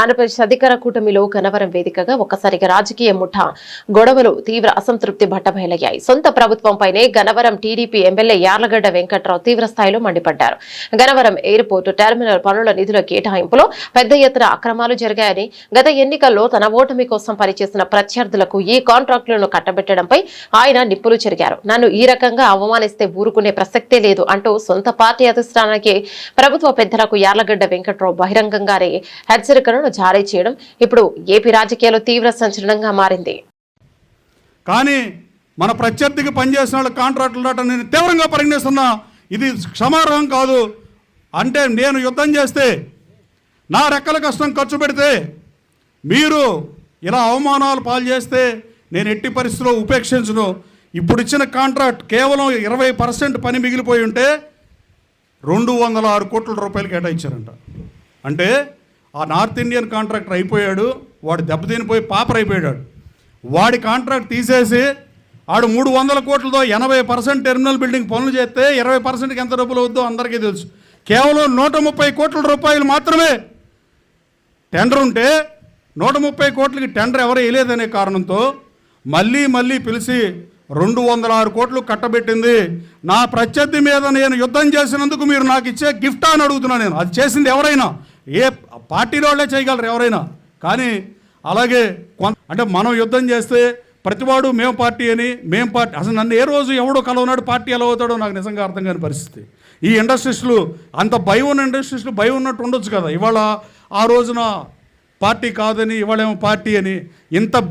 ఆంధ్రప్రదేశ్ అధికార కూటమిలో గన్నవరం వేదికగా ఒక్కసారిగా రాజకీయ ముఠా గొడవలు తీవ్ర అసంతృప్తి బట్టబయలయ్యాయి. సొంత ప్రభుత్వంపైనే గన్నవరం టీడీపీ ఎమ్మెల్యే యార్లగడ్డ వెంకట్రావు తీవ్ర స్థాయిలో మండిపడ్డారు. గన్నవరం ఎయిర్పోర్టు టెర్మినల్ పనుల నిధుల కేటాయింపులో పెద్ద ఎత్తున అక్రమాలు జరిగాయని, గత ఎన్నికల్లో తన ఓటమి కోసం పనిచేసిన ప్రత్యర్థులకు ఈ కాంట్రాక్టులను కట్టబెట్టడంపై ఆయన నిప్పులు చెరిగారు. నన్ను ఈ రకంగా అవమానిస్తే ఊరుకునే ప్రసక్తే లేదు అంటూ సొంత పార్టీ అధిష్టానానికి ప్రభుత్వ పెద్దలకు యార్లగడ్డ వెంకట్రావు బహిరంగంగానే హెచ్చరికలను జారీ చేయడం ఇప్పుడు ఏపీ రాజకీయాల్లో తీవ్ర సంచలనంగా మారింది. కానీ మన ప్రత్యర్థికి పనిచేసిన వాళ్ళ కాంట్రాక్టులు నేను తీవ్రంగా పరిగణిస్తున్నా. ఇది క్షమార్హం కాదు. అంటే నేను యుద్ధం చేస్తే, నా రెక్కల కష్టం ఖర్చు పెడితే, మీరు ఇలా అవమానాలు పాలు చేస్తే నేను ఎట్టి పరిస్థితుల్లో ఉపేక్షించను. ఇప్పుడు ఇచ్చిన కాంట్రాక్ట్ కేవలం 20% పని మిగిలిపోయి ఉంటే 206 కోట్ల రూపాయలు కేటాయించారంట. అంటే ఆ నార్త్ ఇండియన్ కాంట్రాక్టర్ అయిపోయాడు, వాడు దెబ్బతినిపోయి పాపర్ అయిపోయాడు. వాడి కాంట్రాక్ట్ తీసేసి ఆడు 300 కోట్లతో 80% టెర్మినల్ బిల్డింగ్ పనులు చేస్తే 20%కి ఎంత డబ్బులు అవుద్దో అందరికీ తెలుసు. కేవలం 130 కోట్ల రూపాయలు మాత్రమే టెండర్ ఉంటే 130 కోట్లకి టెండర్ ఎవరు వేయలేదనే కారణంతో మళ్ళీ పిలిచి 206 కోట్లు కట్టబెట్టింది. నా ప్రత్యర్థి మీద నేను యుద్ధం చేసినందుకు మీరు నాకు ఇచ్చే గిఫ్టా అని అడుగుతున్నాను. నేను అది చేసింది ఎవరైనా, ఏ పార్టీలో వాళ్ళే చేయగలరు ఎవరైనా. కానీ అలాగే అంటే మనం యుద్ధం చేస్తే ప్రతివాడు మేము పార్టీ అని, మేము పార్టీ, అసలు నన్ను ఏ రోజు ఎవడో కలవనాడు పార్టీ ఎలా అవుతాడో నాకు నిజంగా అర్థం కాని పరిస్థితి. ఈ ఇండస్ట్రీస్లు అంత భయం ఉన్న ఇండస్ట్రీస్లు భయం ఉన్నట్టు ఉండొచ్చు కదా. ఇవాళ ఆ రోజున పార్టీ కాదని, ఇవాళేమో పార్టీ అని, ఇంత